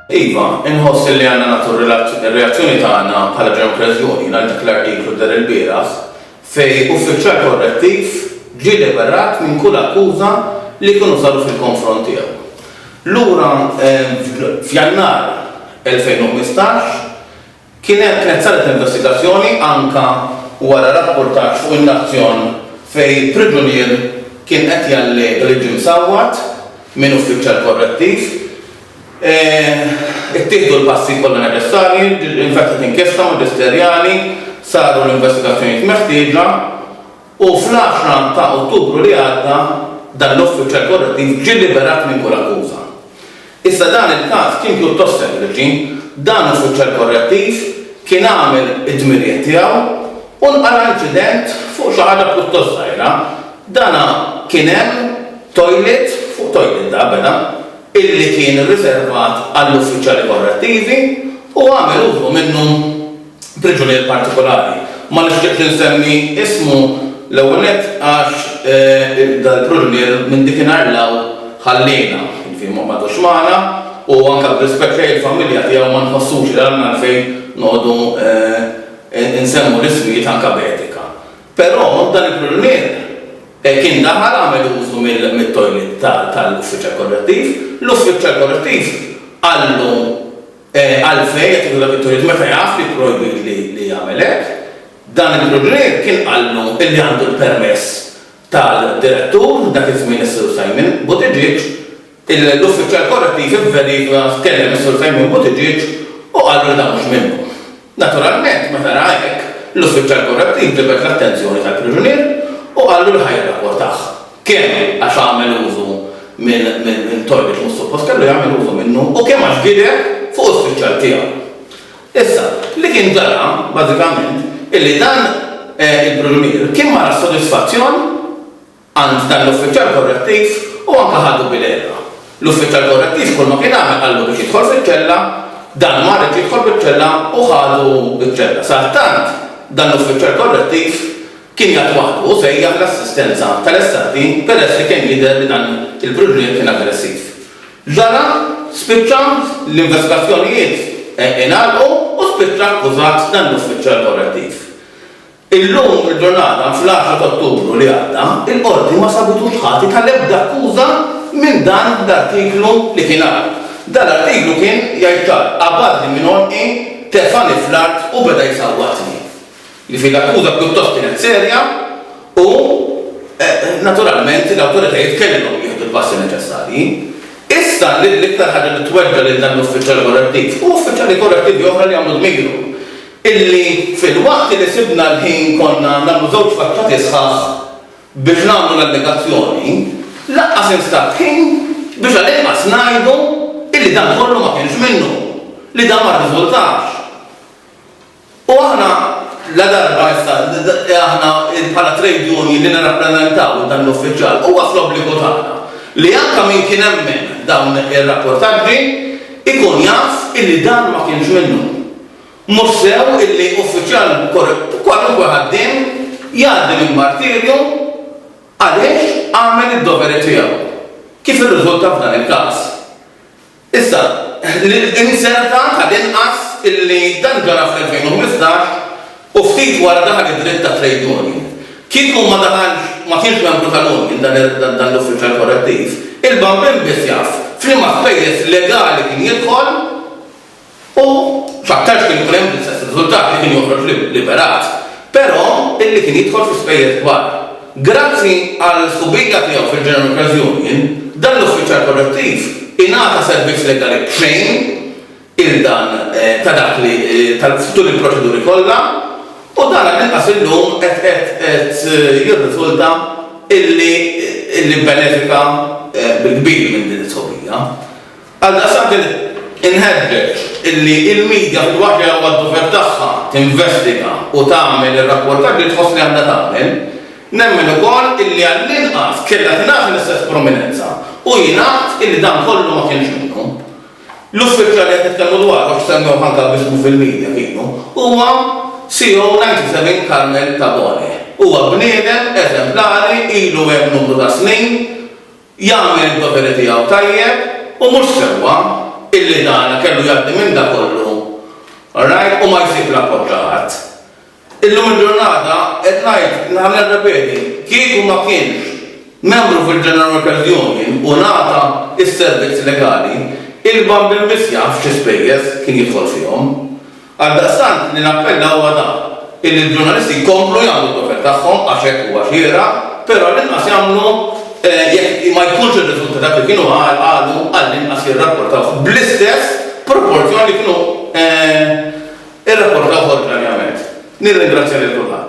Iva, inħoss li għandna nagħtu ir-reazzjoni tagħna bħala ġenokrazzjoni għal dak l-artiklu dar il-bieraħ fejn uffiċjal korrettiv ġie liberat minn kull akkuża li kienu saru fil-konfront tiegħu. Lura f'Jannar 2015 kienet saret investigazzjoni anke wara rapportaġġ fuq in-Nazzjon fejn priġunier kien qed jallega li ġie msawwat minn uffiċjal korrettiv. Ittieħdu l-passi kollha neċessarji, infettat inkjesta maġisterjali, saru l-investigazzjonijiet meħtieġa u fl-10 ta' Ottubru li għadda dan l-uffiċjal korrettiv ġie liberat minn kull akkuża. Issa dan il-każ kien pjuttost sempliċi, dan l-uffiċjal korrettiv kien għamel id-dmirijiet tiegħu u nqara inċident fuq xi ħaġa pjuttost żgħira. Dana kien hemm toilet fuq toilet beda illi kien irriservat għall-uffiċjali korrettivi u għamel użu minnu priġunier partikolari. Ma nixtieqx insemmi ismu l-ewwel nett għax dal-priġunier minn dikinhar law ħallina, jiġifieri m'għadux magħna u anke b'rispett lejn il-familja tiegħu ma nħossux li għandna għalfejn noqogħdu insemmu l-ismijiet anke b'etika. Però dan il-priġunier kien daħal għamel użu mill-toilet tal-uffiċjal korrettiv. L-uffiċjal korrettiv għallu għalfejn qed jgħidu it-toilet meta jaf li projbi li jagħmel hekk. Dan il-priġunier kien qallu illi għandu l-permess tal-direttur dak iż-żmien is-Sur Simon Buttigieg. L-uffiċjal korrettiv ivverifika tkellem is-Sur Simon Buttigieg u qallu li dan mhux minnu. Naturalment meta ra hekk l-uffiċjal korrettiv ġibet l-attenzjoni tal-priġunier u għallu l-ħajja rapportaħ. Kemm għax għamel użu minn toilet mhux suppost kellu jagħmel użu minnu u kemm għax gideb fuq uffiċjal tiegħu. Issa, li kien ġara bażikament illi dan il-priġunier kien mara sodisfazzjon għand dan l-uffiċjal korrettiv u anke ħadu bil-era. L-uffiċjal korrettiv kull ma kien għamel qallu biex jidħol fil-ċella, dan ma rrid jidħol bil-ċella u ħadu bil-ċella. Saħtant dan l-uffiċjal korrettiv kien jagħtu waħdu u sejjaħ l-assistenza tal-Estati peress li kien jidher li dan il-priġunier kien aggressiv. Ġara spiċċa l-investigazzjonijiet ingħalqu u spiċċa akkużat dan l-uffiċjal korrettiv. Illum il-ġurnata fl-10 ta' Ottubru li għadda, il-qorti ma sabitux ħati tal-ebda akkuża minn dan l-artiklu li kien għal. Dan l-artiklu kien jgħid abbażi minn orqi tefani fl-art u beda jsawwatni. Li fi l-akkuża pjuttost kienet serja u naturalment l-awtoritajiet kellhom jieħdu l-passi neċessarji. Issa l-iktar ħaġa li tweġġa lil dan l-uffiċjali korrettiv u uffiċjali korrettivi oħra li għamlu dmiru illi fil-waqt li sibna l-ħin konna nagħmlu żewġ faċċati sħaħ biex nagħmlu l-allegazzjoni, laqqas instab ħin biex għal-inqas ngħidu illi dan kollu ma kienx minnu, li dan ma rriżultax. U aħna la darba aħna bħala trade union li nirrappreżentaw dan l-uffiċjal huwa fl-obbligu tagħna li anke min kien hemmen dawn ir-rapportaġġi ikun jaf illi dan ma kienx minnu. Mhux sew illi uffiċjal kwalunkwe ħaddiem jgħaddi minn martirju għaliex għamel id-doveri tiegħu. Kif irriżulta f'dan il-każ? Issa, l-inserta tal-inqas illi dan ġara fl-2015 u ftit wara daħal id-dritt ta' trade union. Kieku ma kienx membru tal-union dan l-uffiċjal korrettiv, il-bambin biss jaf f'liema spejjeż legali kien jidħol u x'aktarx kien ikun hemm l-istess riżultat li kien joħroġ liberat, però illi kien jidħol fi spejjeż kbar. Grazzi għal subija tiegħu fil-General Union, dan l-uffiċjal korrettiv ingħata servizz legali b'xejn il-dan ta' dak li tal-futur il-proċeduri kollha. U dan għal-inqas illum qed jirriżulta illi benefika bil-kbir minn din is-sobija. Għal-daqsant inħeġġeġ illi il-medja fil-waħda għaddu fer tagħha tinvestiga u tagħmel ir-rapportaġġ li tħoss li għandha tagħmel, nemmen ukoll illi għall-inqas kellha tingħata l-istess prominenza u jingħad illi dan kollu ma kienx minnu. L-uffiċjal qed nitkellmu dwaru x'semmew ħanka bismu fil-medja kienu huwa CEO 97 Carmel Tabone. Huwa bniedem eżemplari ilu hemm numru ta' snin, jagħmel id-doveri tiegħu tajjeb u mhux sewwa illi dana kellu jgħaddi minn dak kollu, alright, u ma jsib l-appoġġat. Illum il-ġurnata qed ngħid nagħmel repeti, kieku ma kienx membru fil-General Workers Union u nagħta is-servizz legali, il-ban bil-misja f'xi spejjeż kien jidħol fihom. Għaldaqstant li nappella huwa dak illi l-ġurnalisti jkomplu jagħmlu d-dover tagħhom għax hekk huwa xieraq, però l-inqas jagħmlu jekk ma jkunx ir-riżultat li kienu qalu għall-inqas jirrapportaw bl-istess proporzjoni kienu irrapportaw ordinarjament. Nirringrazzja lil kulħadd.